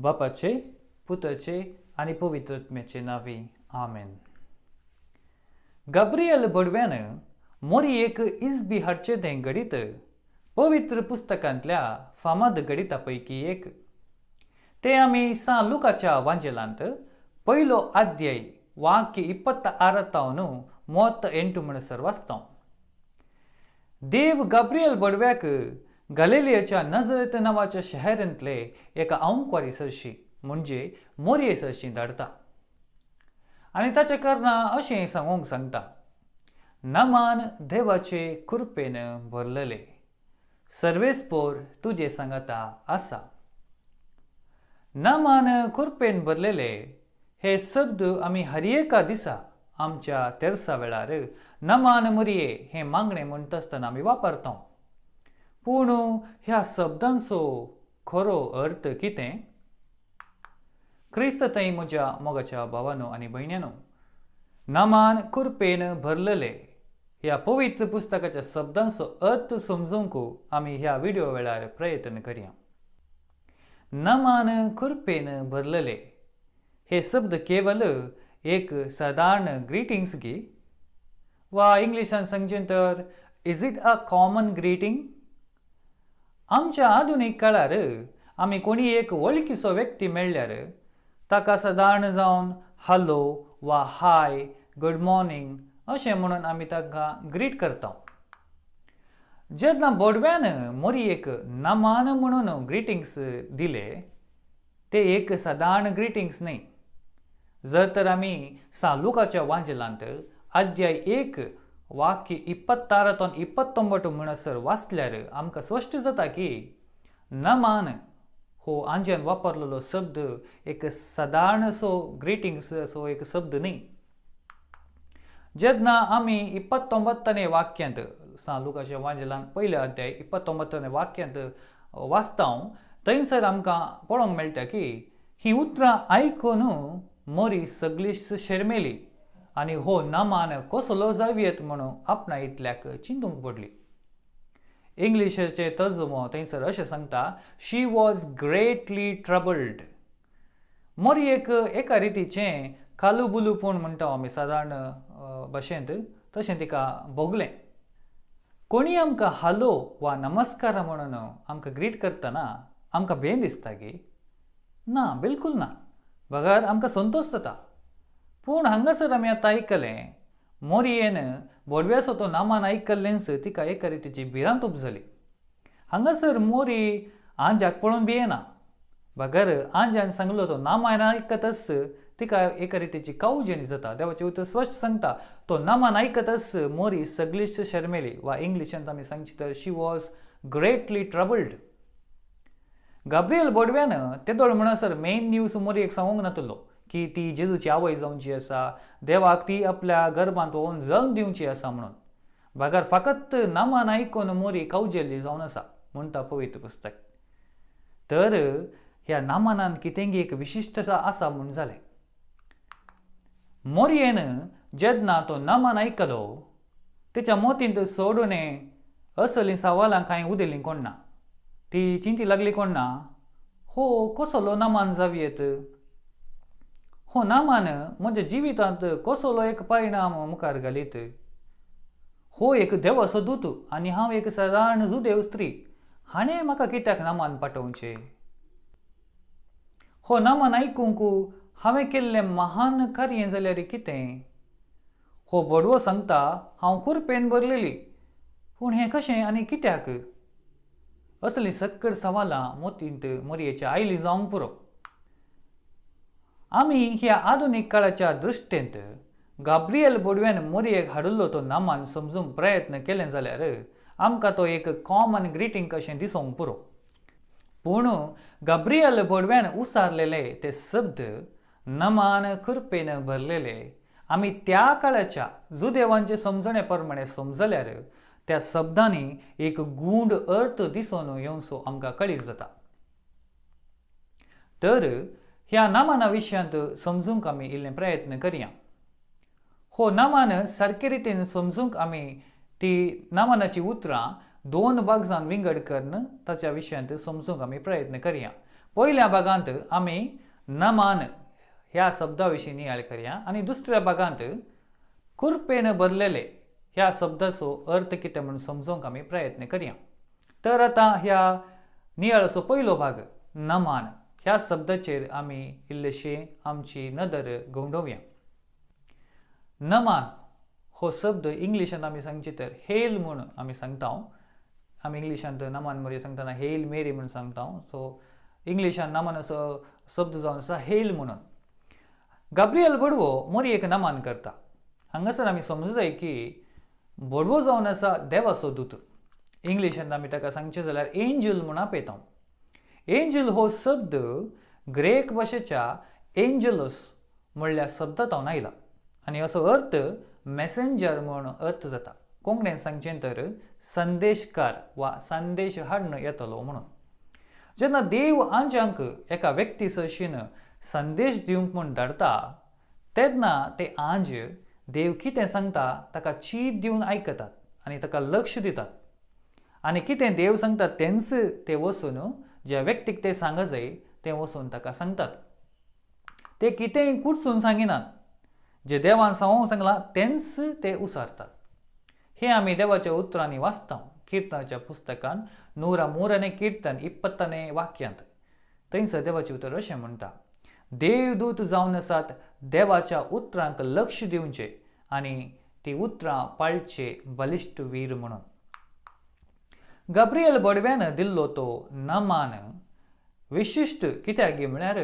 बापाचे, पुत्राचे आणि पवित्रात्म्याचे नावे आमेन. गब्रियल बडव्यानं मोरी एक इजबी हाडचे तें गणित पवित्र पुस्तकांतल्या फामाद गणितापैकी एक. ते आमी सा लुकाच्या वांजेलांत पयलो अध्याय वाक्य 26 38 म्हणसर वाचता. देव गब्रियल बडव्याक गलिलियाच्या नजरेत नावाच्या शहरांतले एका औंकवारी सरशी म्हणजे मोरये सरशी धाडटा आनी ताचे कारणां अशें सांगूंक सांगता. नमान देवाचे कृपेन भरलेले, सर्वेस्पोर तुजे सांगाता आसा. नमान कृपेन भरलेले हे शब्द आमी हर एका दिसा आमच्या तेरसा वेळार नमान मोरये हे मागणे म्हणटा आसतना आमी वापरता. पूण ह्या शब्दांचो खरो अर्थ कितें? क्रिस्तताई म्हज्या मोगाच्या भावांनो आनी भयण्यांनो, नमान कृपेन भरलेले ह्या पवित्र पुस्तकाच्या शब्दांचो अर्थ समजूंक आमी ह्या व्हिडिओ वेळार प्रयत्न करया. नमान कृपेन भरलेले हे शब्द केवल एक साधारण ग्रीटिंग्स गी, वा इंग्लिशान सांगचें तर is it a common greeting? आमच्या आधुनीक काळार आमी कोणी एक वळखीचो व्यक्ती मेळ्ळ्यार ताका साधारण जावन हॅलो वा हाय, गुड मॉर्निंग अशें म्हणून आमी ताका ग्रीट करता. जेन्ना बडव्यान मोरयेक नमान म्हणून ग्रिटिंग्स दिले ते एक साधारण ग्रिटिंग्स न्ही. जर तर आमी सा लुकाच्या वांजेलांत अध्याय 1 वाक्य 26 ते 29 म्हणसर वाचल्यार आमकां स्पश्ट जाता की नमान हो आंज्यान वापरलेलो शब्द एक साधारण सो ग्रिटिंग्स असो एक शब्द न्ही. जेन्ना आमी 29 वाक्यांत सा लुकाच्या वांजेलांत पयले अध्याय 29 वाक्यांत वाचता थंयसर आमकां पळोवंक मेळटा की ही उतरां आयकून मोरी सगळीच शर्मेली आनी हो नमान कसलो जावयेत म्हणून आपणा इतल्याक चिंतूंक पडली. इंग्लिशचे तर्जुमो थंयसर अशें सांगता, शी वॉज ग्रेटली ट्रबल्ड. मोरयेक एका रितीचें कालुबुलूपण म्हणटा आमी साधारण भाशेंत, तशें तिका भोगलें. कोणी आमकां हालो वा नमस्कार म्हणून आमकां ग्रीट करतना आमकां भेन दिसता की? ना, बिलकूल ना. बगार आमकां संतोश जाता. पूण हांगासर आमी आतां आयकलें मोरयेन बडव्याचो तो नमान आयकल्लेंच तिका एका रितीची भिरांत जाली. हांगासर मोरी आंज्याक पळोवन भियेना. बगार आंज्यान सांगलो तो नमान आयकतच तिका एका रितीची काळजेणी जाता. देवाचें उतर स्पश्ट सांगता, तो नमान आयकतच मोरी सगळीच शर्मेली, वा इंग्लिशांत आमी सांगची तर शी वॉज ग्रेटली ट्रबल्ड. गब्रियल बडव्यान तेदोळ म्हणसर मेन न्यूज मोरयेक सांगूंक नातलो की ती जेजूची आवय जावची आसा, देवाक ती आपल्या गर्भांत व्होवन जल्म दिवची आसा म्हणून. बगार फकत नमान आयकून मोरी कावजेल्ली जावन आसा म्हणटा पवित्र पुस्तक. तर ह्या नमानान कितेंगी एक विशिश्टता आसा म्हूण जालें. मोरयेन जेन्ना तो नमान आयकलो तिच्या मोतींत सोडून असलीं सवालां कांय उदेलीं कोण ना. ती चिंती लागली कोण ना, हो कसलो नमान जावयेत? हो नमान म्हज्या जिवितांत कसलो एक परिणाम मुखार घालीत? हो एक देवाचो दूत आनी हांव एक साधारण जुदेव स्त्री, हाणें म्हाका कित्याक नमान पाठोवचें? हो नमान आयकूंक हांवें केल्लें महान कार्य जाल्यार कितें? हो बडवो सांगता हांव कृपेन भरलेली, पूण हें कशें आनी कित्याक? असलीं सक्कड सवालां मोतींत मोरयेच्या आयलीं जावंक पुरो. आमी ह्या आधुनीक काळाच्या दृश्टेंत गब्रियल बडव्यान मोरयेक हाडिल्लो तो नमान समजूंक प्रयत्न केलें जाल्यार आमकां तो एक कॉमन ग्रिटींग कशें दिसोंक पुरो. पूण गब्रियल बडव्यान उसारलेले ते शब्द नमान कृपेन भरलेले आमी त्या काळाच्या जुदेवांचे समजणे प्रमाणे समजल्यार त्या शब्दांनी एक गूढ अर्थ दिसून येवचो आमकां कळीत जाता. तर ह्या नमाना विशयांत समजूंक आमी इल्लें प्रयत्न करया. हो नमान सारके रितीन समजूंक आमी ती नमानाची उतरां 2 भाग जावन विंगड करून ताच्या विशयांत समजूंक आमी प्रयत्न करया. पहिल्या भागांत आमी नमान ह्या शब्दा विशीं नियाळ करया आनी दुसऱ्या भागांत कुरपेन भरलेले ह्या शब्दाचो अर्थ कितें म्हणून समजूंक आमी प्रयत्न करया. तर आतां ह्या नियाळाचो पयलो भाग नमान ह्या शब्दाचेर आमी इल्लेशें आमची नदर घुंवडोवया. नमान हो शब्द इंग्लिशांत आमी सांगचे तर हेल म्हणून आमी सांगता. आमी इंग्लिशांत नमान मरी सांगतना हेल मेरी म्हणून सांगता. सो इंग्लिशांत नमानाचो शब्द जावन आसा हेल म्हणून. गाब्रियल बडवो मोरयेक नमान करता. हांगासर आमी समजूं जाय की बडवो जावन आसा देवाचो दूत. इंग्लिशांत आमी ताका सांगचें जाल्यार एंजल म्हूण आपयता. एंजल हो शब्द ग्रेक भाशेच्या एंजलस म्हणल्या शब्दांतल्यान आयला आनी असो अर्थ मेसेंजर म्हूण अर्थ जाता. कोंकणीन सांगचें तर संदेशकार वा संदेश हाडून येतलो म्हणून. जेन्ना देव आंजांक एका व्यक्ती सरशीन संदेश दिवंक म्हूण धाडटा तेन्ना ते आंज देव कितें सांगता ताका चीत दिवन आयकतात आनी ताका लक्ष दितात आनी कितें देव सांगता तेंच ते वचून ज्या व्यक्तीक ते सांग जाय तें वचून ताका सांगतात. ते कितेंय कुडसून सांगिनात. जे देवान सांगूंक सांगलां तेंच ते उसारतात. हें आमी देवाच्या उतरांनी वाचता. किर्तनाच्या पुस्तकान 103 कीर्तन 20 वाक्यांत थंयसर देवाचें उतर अशें म्हणटा, देवदूत जावन आसात देवाच्या उतरांक लक्ष दिवचें आनी ती उतरां पाळचे बलिश्ट वीर म्हणून. गाब्रियल बडव्यान दिल्लो तो नमान विशिश्ट कित्याक म्हळ्यार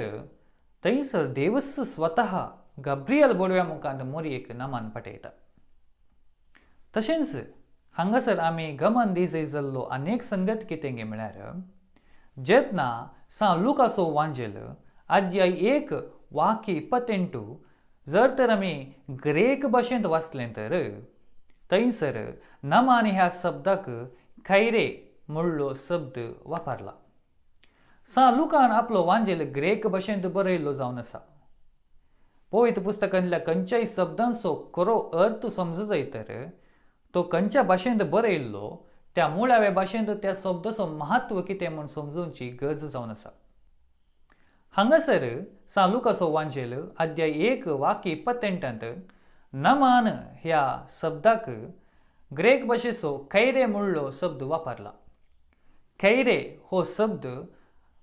थंयसर देवच स्वता गाब्रियल बडव्या मुखांत मोरयेक नमान पाठयता. तशेंच हांगासर आमी गमन दिसय जाल्लो अनेक संगत कितें म्हळ्यार जेन्ना सान लुकाचो वांजेल अध्याय 1 वाक्य 28 जर तर आमी ग्रेक भाशेंत वाचलें तर थंयसर नमान ह्या शब्दाक खैरे म्हणलो शब्द वापरला. सान लुकान आपलो वांजेल ग्रेक भाशेंत बरयल्लो जावन आसा. पवित्र पुस्तकांतल्या खंयच्याय शब्दांचो खरो अर्थ समजूं जाय तर तो खंयच्या भाशेंत बरयल्लो त्या मुळाव्या भाशेंत त्या शब्दाचो महत्व कितें म्हूण समजूंची गरज जावन आसा. हांगासर सान लुकाचो वांजेल अध्याय 1 वाक्य 28 नमान ह्या शब्दाक ग्रेक भाशेचो खैरे म्हणलो शब्द वापरला. खैरे हो शब्द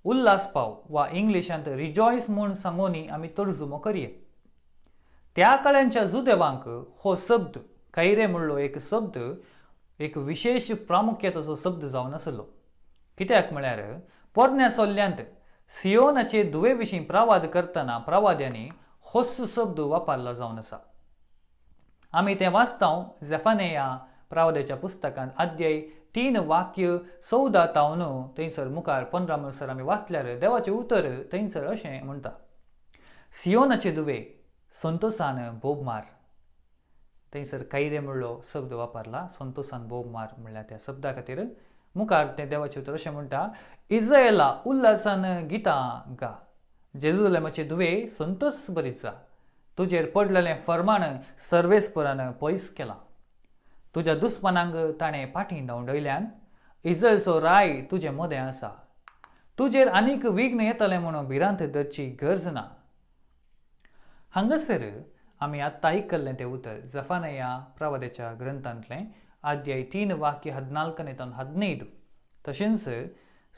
उल्हास पाव वा इंग्लिशांत रिजॉयस म्हूण सांगोनी आमी तर्जुमो करये. त्या काळांच्या जुदेवांक हो शब्द खैरे म्हणलो एक शब्द एक विशेष प्रामुख्याचो शब्द जावन आसलो. कित्याक म्हळ्यार पोरण्या सोल्ल्यांत सियोनाचे दुवे विशीं प्रवाद करतना प्रवाद्यांनी होच शब्द वापरला जावन आसा. आमी तें वाचता जेफानेया प्रवाद्याच्या पुस्तकांत अध्याय 3 वाक्य 14 थंयसर मुखार 15 म्हणसर आमी वाचल्यार देवाचें उतर थंयसर अशें म्हणटा, सियोनाचे दुवे संतोशान बोब मार. थंयसर खैरे म्हणलो शब्द वापरला. संतोशान बोब मार म्हणल्यार त्या शब्दा खातीर मुखार तें देवाचें उतर अशें म्हणटा, इस्रायेला उल्हासान गितां गा, जेरुसलेमाचे दुवे संतोश भरीत जा, तुजेर पडलेलें फर्माण सर्वेस्परान पयस केलां, तुज्या दुस्मनांक ताणें फाटीं धांवडयल्यान इस्रायलचो राय तुजे मदें आसा, तुजेर आनीक विघ्न येतलें म्हणून भिरांत धरची गरज ना. हांगासर आमी आत्तां आयकल्लें तें उतर जेफानेया प्रवाद्याच्या ग्रंथांतलें अध्याय 3 वाक्य 14 ते 15. तशेंच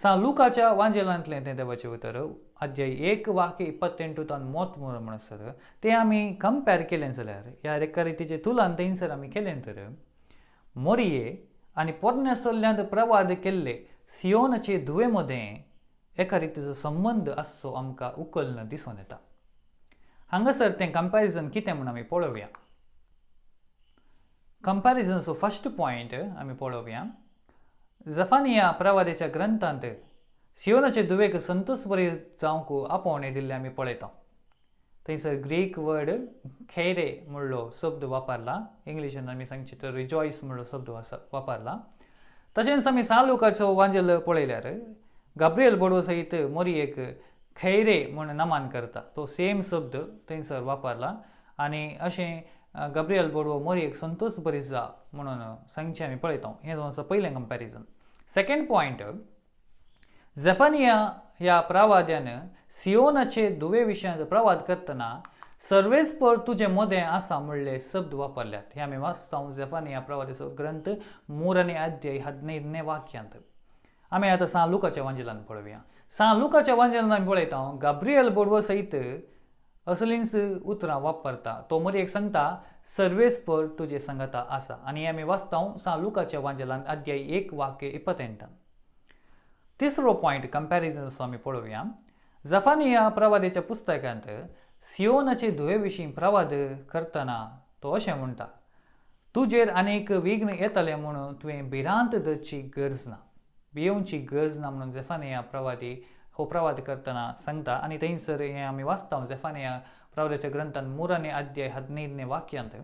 सान लुकाच्या वांजेलांतलें तें देवाचें उतर अध्याय 1 वाक्य 28 ते 30 म्हण आसत. तें आमी कंपेर केलें जाल्यार ह्या एका रितीचें तुलन थंयसर आमी केलें तर मोरये आनी पोरण्या सोल्ल्यांत प्रवाद केल्ले सियोनाचे दुवे मदें एका रितीचो संबंद आसचो आमकां उकलून दिसून येता. हांगासर तें कंपॅरिजन कितें म्हूण आमी पळोवया. कंपॅरिजनचो फर्स्ट पॉयंट आमी पळोवया. जेफानिया प्रवाद्याच्या ग्रंथांत सियोनाचे दुवेक संतोश बरी जावंक आपोवणें दिल्लें आमी पळयता. थंयसर ग्रीक वर्ड खैरे म्हणलो शब्द वापरला. इंग्लिशांत आमी सांगचे तर रिजॉयस म्हणलो शब्द वापरला. तशेंच आमी सान लुकाचो वांजेल पळयल्यार गाब्रियल बडवो सयत मोरयेक खैरे म्हूण नमान करता. तो सेम शब्द थंयसर वापरला आनी अशें गाब्रियल बडवो मोरयेक संतोश बरी जा म्हणून सांगचें आमी पळयता. हें जावन आसा पयलें कंपॅरिजन. सेकंड पॉयंट, झेफानिया ह्या प्रवाद्यानं सियोनाचे दुवे विशयांत प्रवाद करतना सर्वेच पर तुझे मदें आसा म्हणले शब्द वापरल्यात. हे आमी वाचता झेफानिया प्रवादाचो ग्रंथ 3 अध्याय 15 वाक्यांत. आमी आतां सा लुकाच्या वांजेलान पळोवया. सा लुकाच्या वांजेलान आमी पळयता गाब्रियल बोडवो सयत असलींच उतरां वापरता. तो मरेक सांगता सर्वेच पर तुजे संगता आसा. आनी आमी वाचता सा लुकाच्या वांजेलान अध्याय 1 वाक्य 28. तिसरो पॉयंट कंपॅरिजन असो आमी पळोवया. झेफानिया प्रवादाच्या पुस्तकांत सियोनाचे धुवे विशीं प्रवाद करतना तो अशें म्हणटा, तुजेर अनेक विघ्न येतले म्हणून तुवें भिरांत जावची गरज ना. भियेवची गरज ना म्हणून झेफानिया प्रवादी हो प्रवाद करतना सांगता. आनी थंयसर हें आमी वाचता झेफानिया प्रवादाच्या ग्रंथान 3 अध्याय 15 वाक्यांत.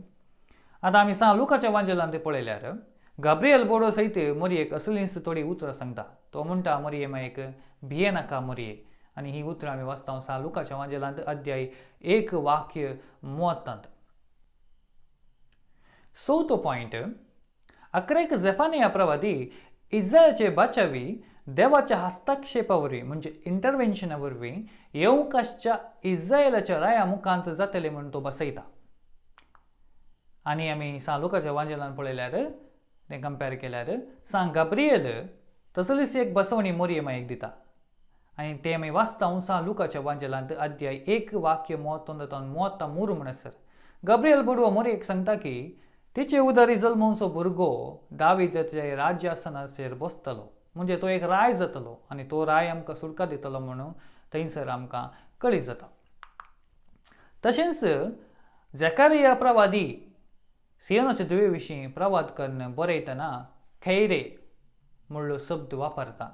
आतां आमी सा लुकाच्या वांजेलान ते पळयल्यार गाब्रियल बोडो सयत मरयेक असलींच थोडी उतरां सांगता. तो म्हणटा मरये मायेक भिये नाका मरये. आनी ही उतरां आमी वाचता सा लुकाच्या वांजेलांत अध्याय 1 वाक्य 30. चवथो पॉयंट. अकरेक झेफानिया प्रवादी इस्रायलचे बाचावी देवाच्या हस्तक्षेपा वरवीं म्हणजे इंटरव्हेन्शना वरवीं येवकाशच्या इस्रायलाच्या राया मुखांत जातले म्हणून तो बसयता. आनी आमी सा लुकाच्या वांजेलान पळयल्यार तें कंपेर केल्यार सा गाब्रियल तसलीच एक बसवणी मोरये मायेक दिता. आनी तें आमी वाचता सा लुकाच्या वांजेलांत अध्याय 1 वाक्य 31-33 म्हणसर गाब्रियल बोडवो मोरयेक सांगता की तिचे उदारी जल्मोवचो भुरगो दावीदाचे राज्यासनाचेर बसतलो. म्हणजे तो एक राय जातलो आनी तो राय आमकां सुटका दितलो म्हणून थंयसर आमकां कळीत जाता. तशेंच झेकारिया प्रवादी सियोनाचे धुवे विशीं प्रवाद करून बरयतना खैरे म्हणलो शब्द वापरता.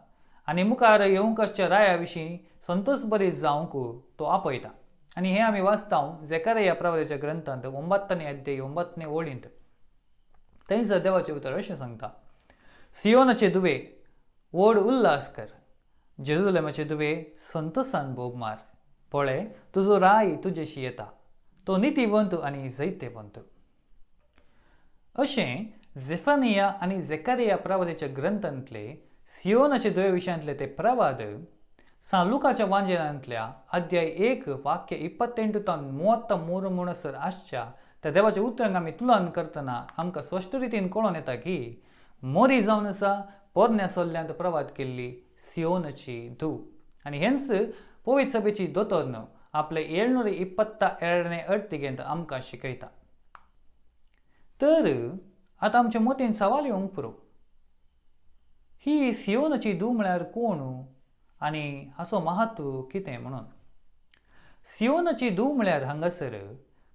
आनी मुखार येवकाशच्या राया विशीं संतोश बरी जावंक तो आपयता. आनी हें आमी वाचता झेकारिया प्रवादाच्या ग्रंथांत 9 अध्याय 9 ओळींत. थंयसर देवाचें उतर अशें सांगता, सियोनाचे दुवे व्हड उल्हास कर, जेरुसलेमाचे दुवे संतोशान भोग मार. पळय तुजो राय तुजेशी येता, तो नितीवंत आनी जैतेवंत. अशें झेफानिया आनी झेकारिया प्रवादाच्या ग्रंथांतले सियोनाचे दुवे विशयांतले ते प्रवाद सा लुकाच्या वांजेलांतल्या अध्याय 1 वाक्य 28-33 म्हणसर आसच्या त्या देवाच्या उतरांक आमी तुलन करतना आमकां स्पश्ट रितीन कळोन येता की मोरी जावन आसा पोरण्या सोल्ल्यांत प्रवाद केल्ली सियोनाची धूव. आनी हेंच पवित्र सभेची दोतोरन आपले 722 अर्तिकेंत आमकां शिकयता. तर आतां आमच्या मतीन सवाल येवंक पुरो, ही सियोनाची धूव म्हळ्यार कोण आनी हाचो महत्व कितें म्हणून. सियोनाची धूव म्हळ्यार हांगासर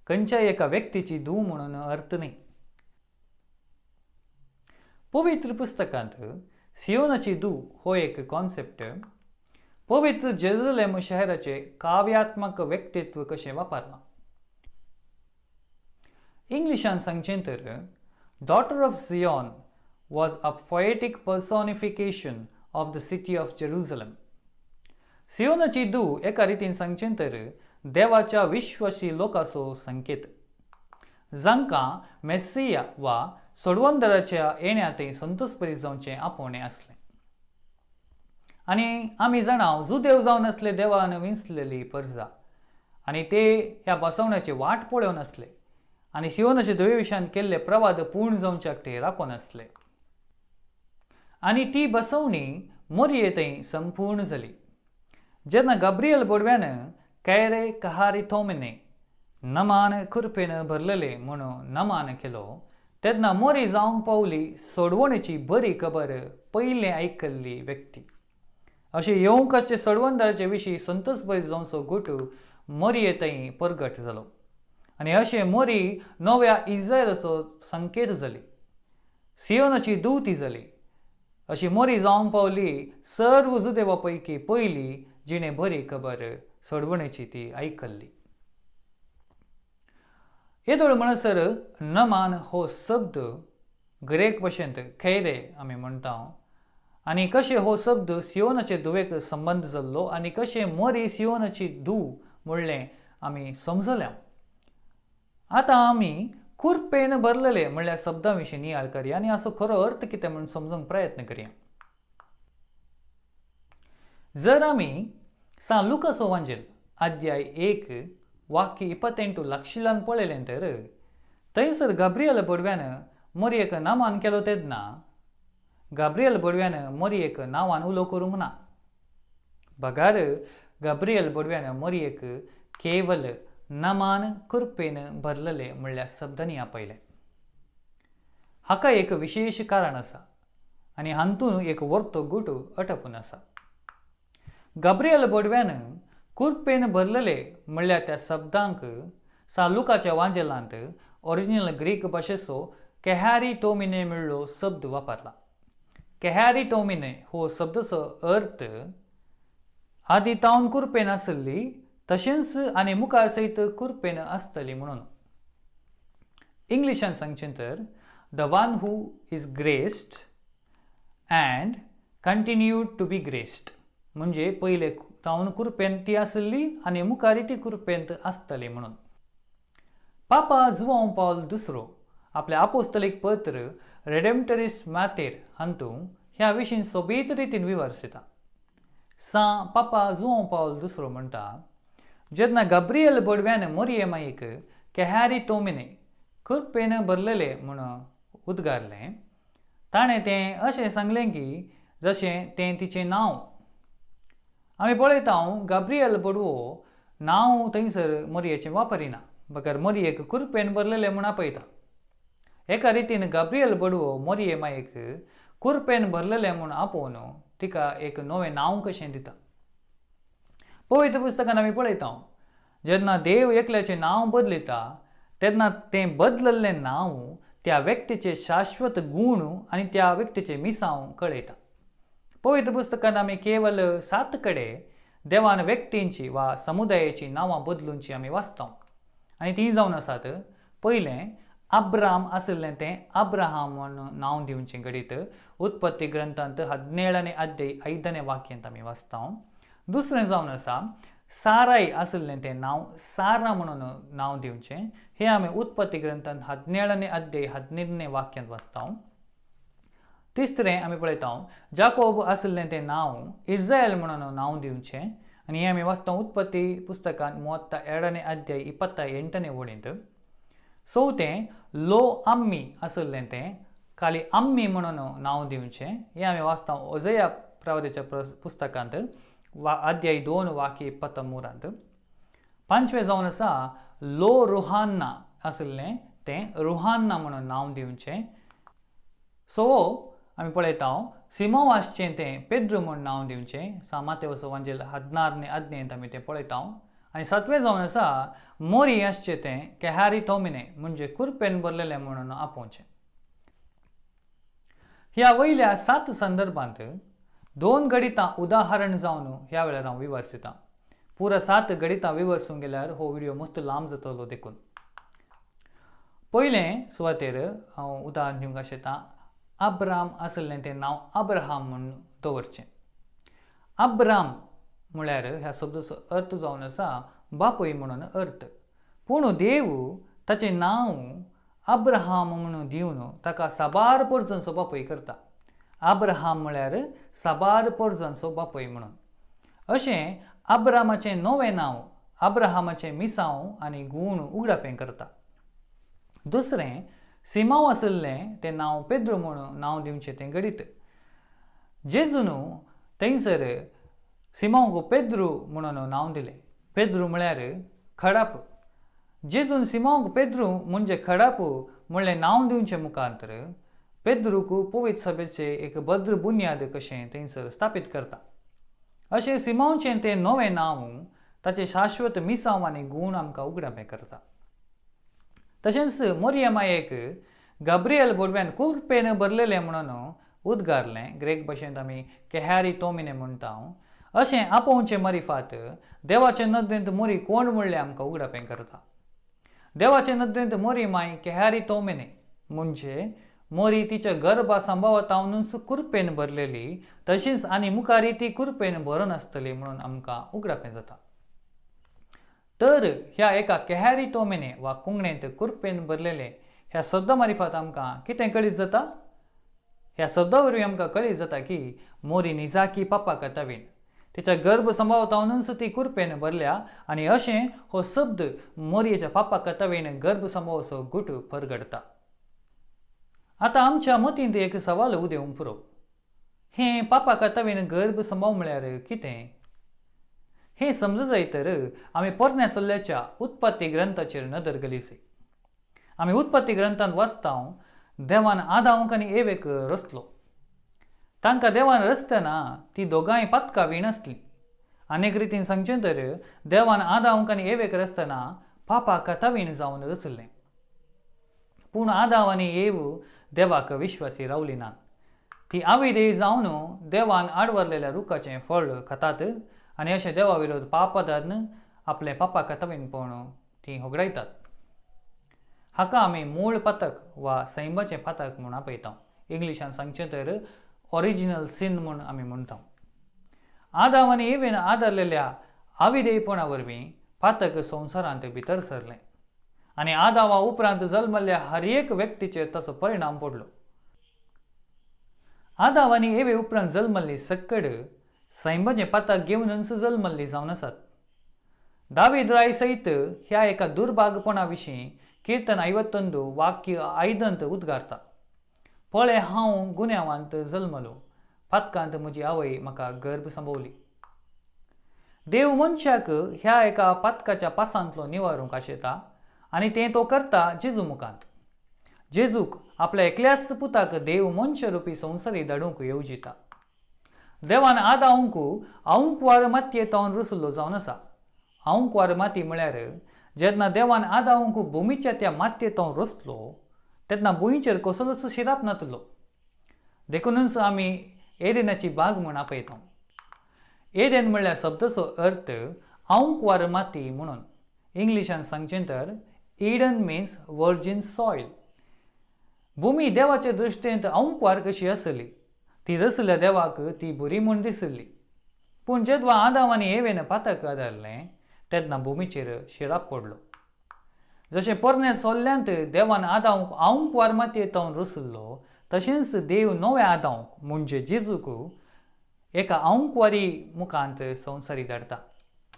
खंयच्याय एका व्यक्तीची धूव म्हणून अर्थ न्ही. पवित्र पुस्तकांत सियोनाची धूव हो एक कॉन्सेप्ट पवित्र जेरुसलेम शहराचे काव्यात्मक व्यक्तित्व कशें वापरलां. इंग्लिशान सांगचें तर daughter of Zion was a poetic personification of the city of Jerusalem. सियोनाची धूव एका रितीन सांगचें तर देवाच्या विश्वासी लोकांचो संकेत, जांकां मेस्सिया वा सोडवंदराच्या येण्यातय संतोषभरीत जावचें आपोवणें आसलें. आनी आमी जाणा जुदेव जावन आसले देवान विंचलेली परजा आनी ते ह्या बसवण्याची वाट पळोवन आसले आनी सियोनाचे धुवे विशयांत केल्ले प्रवाद पूर्ण जावच्याक ते राखोन आसले. आनी ती बसवणी मोरये थंय संपूर्ण जाली. जेन्ना गाब्रियल बोडव्यान कैरे कहारिथोमेने नमान खुरपेन भरलेले म्हणून नमान केलो तेन्ना मोरी जावंक पावली सोडवणेची बरी खबर पयलें आयकल्ली व्यक्ती. अशें येवकाचे सोडवंदाचे विशीं संतोषभरीत जावचो गोठ मोरये थंय परगट जालो आनी अशें मोरी नव्या इस्रायलाचो संकेत जाली. सियोनाची धूव ती जाली. अशी मोरी जावंक पावली सर्व जुदेवा पैकी पयली जिणें बरी खबर सोडवणेची ती आयकल्ली. येदोळ म्हणसर नमान हो शब्द ग्रेक भाशेंत खैरे आमी म्हणटा आनी कशें हो शब्द सियोनाचे धुवेक संबंध जाल्लो आनी कशें मोरी सियोनाची धूव म्हणलें आमी समजल्या. आतां आमी खुरपेन भरलेले म्हणल्यार शब्दां विशीं नियाळ करया आनी हाचो खरो अर्थ कितें म्हणून समजूंक प्रयत्न करया. जर आमी सा लुकास वांजेल अध्याय 1 वाक्य 28 लक्षिलान पळयलें तर थंयसर गब्रियल बडव्यान मोरयेक नामान केलो तेन्ना गब्रियल बडव्यान मोरयेक नांवान उलो करूंक ना. बगार गब्रियल बडव्यान मोरयेक केवल नामान कृपेन भरलेले म्हणल्यार शब्दांनी आपयले. हाका एक विशेष कारण आसा आनी हातूंत एक वर्तो गुट अटपून आसा. गब्रियल बडव्यान कृपेन भरलेले म्हणल्यार त्या शब्दांक सा लुकाच्या वांजेलांत ओरिजिनल ग्रीक भाशेचो कॅहॅरिटोमिने म्हणलो शब्द वापरला. कॅहॅरिटोमिने हो शब्दाचो अर्थ आदी तावन कृपेन आसली तशेंच आनी मुखार सयत कृपेन आसतली म्हणून. इंग्लिशान सांगचें तर the one who is graced and continued to be graced म्हणजे पयले तावन कृपेन ती आसली आनी मुखारी ती कृपेंत आसतली म्हणून. पापा जुआंव पावल दुसरो आपल्या आपोस्तलीक पत्र रेडेम्टरिस मॅथेर हातूंत ह्या विशीं सोबीत रितीन विवरसिता. पापा जुआंव पावल दुसरो म्हणटा जेन्ना गब्रियल बडव्यान मोरये मायेक कॅहॅरिटोमिने कृपेन भरलेले म्हूण उद्गारलें ताणें तें अशें सांगलें की जशें तें तिचें नांव. आमी पळयता गब्रियल बडवो नांव थंयसर मोरयेचें वापरिना बगर मोरयेक कृपेन भरलेले म्हूण आपयता. एका रितीन गब्रियल बडवो मोरये मायेक कृपेन भरलेले म्हूण आपोवन तिका एक नवें नांव कशें दिता. पवित्र पुस्तकान आमी पळयता जेन्ना देव एकल्याचें नांव बदलिता तेन्ना तें बदलल्लें नांव त्या व्यक्तीचे शाश्वत गूण आनी त्या व्यक्तीचे मिसांव कळयता. पवित्र पुस्तकान आमी केवल 7 कडेन देवान व्यक्तींची वा समुदायाची नांवां बदलूंची आमी वाचता आनी ती जावन आसात. पयलें अब्राम आसलें तें अब्राहाम म्हणून नांव दिवचें घडीत उत्पत्ती ग्रंथांत 17 अध्याय 5 वाक्यांत आमी वाचता. दुसरें जावन आसा साराय आसलें तें नांव सारा म्हणून नांव दिवचें हें आमी उत्पत्ती ग्रंथांत 17 अध्याय 19 वाक्यांत वाचता. तिसरें आमी पळयता जाकोब आसलें तें नांव इस्रायल म्हणून नांव दिवचें आनी हें आमी वाचता उत्पत्ती पुस्तकांत 32 अध्याय 28 वळींत. चवथें लो आम्मी आसलें तें खाली आम्मी म्हणून नांव दिवचें हें आमी वाचता ओजया प्रवादीच्या पुस्तकांत अध्याय 2 वाक्य 23. पांचवें जावन आसा लो रुहान्ना आसलें तें रुहान्ना म्हणून नांव दिवचें. आमी पळयता सिमोवासचें तें पेद्रू म्हूण नांव दिवचें. मातेवचो वांजेल 16 अध्यायांत आमी तें पळयता. आनी 7वें जावन आसा मोरी आसचें तें कॅहॅरिटोमिने म्हणजे कृपेन भरलेलें म्हणून आपोवचें. ह्या वयल्या 7 संदर्भांत 2 गणितां उदाहरण जावन ह्या वेळार हांव विवरसितां. पुरो 7 गणितां विवरसूंक गेल्यार हो व्हिडिओ मस्त लांब जातलो देखून. पयलें सुवातेर हांव उदाहरण दिवंक आशेतां अब्राम आसलें तें नांव अब्राहाम म्हणून दवरचें. अब्राम म्हळ्यार ह्या शब्दाचो अर्थ जावन आसा बापूय म्हणून अर्थ. पूण देव ताचें नांव अब्राहाम म्हणून दिवन ताका साबार परजनचो बापूय करता. अब्राहाम म्हळ्यार साबार परजनचो बापूय म्हणून. अशें अब्रामाचें नवें नांव अब्राहामाचें मिसांव आनी गूण उगडापें करता. दुसरें सिमांव आसलें तें नांव पेद्रू म्हणून नांव दिवचें तें घडीत. जेजून थंयसर सिमांवक पेद्रू म्हणून नांव दिलें. पेद्रू म्हळ्यार खडाप. जेजून सिमांवक पेद्रू म्हणजे खडाप म्हणलें नांव दिवचें मुखांतर पेद्रूक पवित्र सभेचें एक भद्र बुन्याद कशें थंयसर स्थापीत करता. अशें सिमांवचें तें नवें नांव ताचें शाश्वत मिसांव आनी गूण आमकां उगडापें करता. तशेंच मोरया मायेक गब्रियल बडव्यान कृपेन भरलेलें म्हणून उद्गारलें. ग्रेक भाशेंत आमी कॅहॅरिटोमिने म्हणटा. अशें आपोवचें मारिफात देवाचे नदरेंत मोरी कोण म्हणलें आमकां उगडापें करता. देवाचे नदरेंत मोरी माय कॅहॅरिटोमिने म्हणजे मोरी तिच्या गर्भा सांबाळतावनूच कृपेन भरलेली तशीच आनी मुखारी ती कृपेन भरून आसतली म्हणून आमकां उगडापें जाता. तर ह्या एका कॅहॅरिटोमिने वा कोंकणींत कृपेन भरलेले ह्या शब्दा मारिफात आमकां कितें कळीत जाता? ह्या शब्दा वरवीं आमकां कळीत जाता की मोरी निजाकी पापा कतावीन तिच्या गर्भ संभावतावनूच ती कुरपेन भरल्या आणि अशें हो शब्द मोरयेच्या पापा कथावेन गर्भ संभावसो गुट परगडता. आतां आमच्या मतींत एक सवाल उदेवंक पुरो. हें पापा कथावेन गर्भ संभाव म्हळ्यार कितें? हें समज जाय तर आमी पोरण्या सल्ल्याच्या उत्पत्ती ग्रंथाचेर नदर घालिसे. आमी उत्पत्ती ग्रंथांत वाचतां देवान आदामाक आनी एवेक रचलो. तांकां देवान रचतना ती दोगांय पातकां वीण आसलीं. आनीक रितीन सांगचें तर देवान आदामाक आनी एवेक रचतना पापा कथावीण जावन रचलें. पूण आदाम आनी एव देवाक विश्वासी रावलीं नात. ती आविदेय जावन देवान आडवरलेल्या रुखाचें फळ खातात आनी अशें देवा विरोध पापदान आपले पापा कथावीणपण ती होगडायतात. हाका आमी मूळ पातक वा सैमाचें पातक म्हूण आपयता. इंग्लिशान सांगचें तर ओरिजिनल सीन म्हूण आमी म्हणटा. आदाम आनी एवेन आदारलेल्या आविदेयपणा वरवीं पातक संवसारांत भितर सरलें आनी आदामा उपरांत जल्मल्ल्या हर एक व्यक्तीचेर ताचो परिणाम पडलो. आदाम आनी एवे उपरांत जल्मल्लीं सक्कड सैमाचें पातक घेवनच जल्मल्लीं जावन आसात. दावीद राय सयत ह्या एका दुर्भागपणा विशीं कीर्तन 51 वाक्य 5 उद्गारता. पळय हांव गुन्यांवांत जल्मलो, पातकांत म्हजी आवय म्हाका गर्भ संभोवली. देव मनशाक ह्या एका पातकाच्या पासांतलो निवारूंक आशेता आनी तें तो करता जेजू मुखांत. जेजूक आपल्या एकल्याच पुताक देव मनश रुपी संवसारी धाडूंक येवजिता. देवान आदामाक आऊंकवार मातयेंतावन रचलो जावन आसा. आऊंकवार माती म्हळ्यार जेन्ना देवान आदामाक भुमीच्या त्या मातयेंतावन रचलो तेन्ना भुंयचेर कसलोच शिराप नातलो. देखूनच आमी एदेनाची बाग म्हूण आपयता. एदेन म्हळ्यार शब्दाचो अर्थ आऊंकवार माती म्हणून. इंग्लिशान सांगचें तर ईडन मिन्स वर्जीन सॉयल. भुमी देवाचे दृश्टेंत आऊंकवार कशी आसली. ती रचल्या देवाक ती बरी म्हूण दिसली. पूण जेदवा आदाम आनी एवेन पातक आदारलें तेन्ना भुमीचेर शिराप पडलो. जशें पोरण्या सोल्ल्यांत देवान आदामाक आऊंकवार मातयेंतावन रचलो तशेंच देव नव्या आदामाक म्हणजे जेजूक एका आऊंकवारी मुखांत संवसारी धाडटा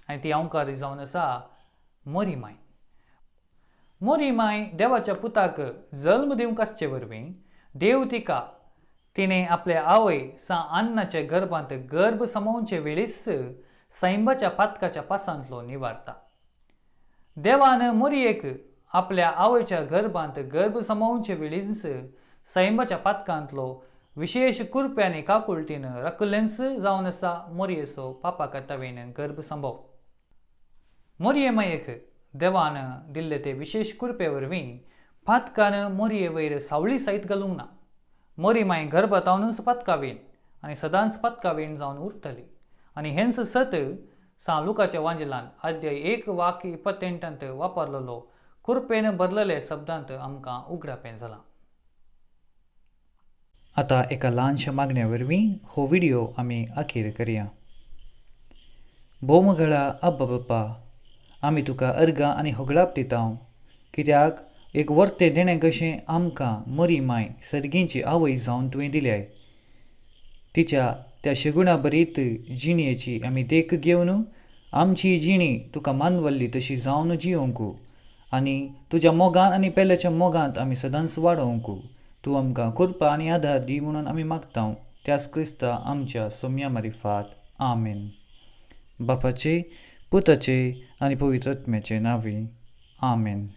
आनी ती आऊंकवारी जावन आसा मोरी माय. मोरी माय देवाच्या पुताक जल्म दिवंक आसचे वरवीं देव तिणें आपल्या आवय सा अन्नाच्या गर्भांत गर्भ समावचे वेळीच सैमाच्या पातकाच्या पासांतलो निवारता. देवान मोरयेक आपल्या आवयच्या गर्भांत गर्भ समावचे वेळीच सैमाच्या पातकांतलो विशेष कुरप्यानी काकुळटीन राखलेंच जावन आसा मोरयेचो पापा कथावेन गर्भ संभव. मोरये मायेक देवान दिल्ले ते विशेष कुरपे वरवीं पातकान मोरये वयर सावळी सायत घालूंक ना. मोरी माय गर्भातावनूच पातकावेन आनी सदांच पातकावेन जावन उरतली. आनी हेंच सत लुकाच्या वांजेलांत अध्याय 1 वाक्य 28 वापरलेलो कुरपेन भरलेले शब्दांत आमकां उगडापें जालां. आतां एका ल्हानशा मागण्या वरवीं हो व्हिडिओ आमी अखेर करया. भोवमगळा अब्बा बाप्पा, आमी तुका अर्गां आनी होगडाप दिता कित्याक एक वर्तें देणें कशें आमकां मोरी माय सर्गींची आवय जावन तुवें दिल्याय. तिच्या त्या शगुणा बरीत जिणयेची आमी देख घेवन आमची जिणी तुका मानवल्ली तशी जावन जियोंक आनी तुज्या मोगान आनी पेल्याच्या मोगांत आमी सदांच वाडोवंक तूं आमकां कृपा आनी आधार दी म्हणून आमी मागता. त्याच क्रिस्ता आमच्या सोम्या मारिफात. आमेन. बापाचे, पुताचे आनी पवित्र आत्म्याचे नांवे. आमेन.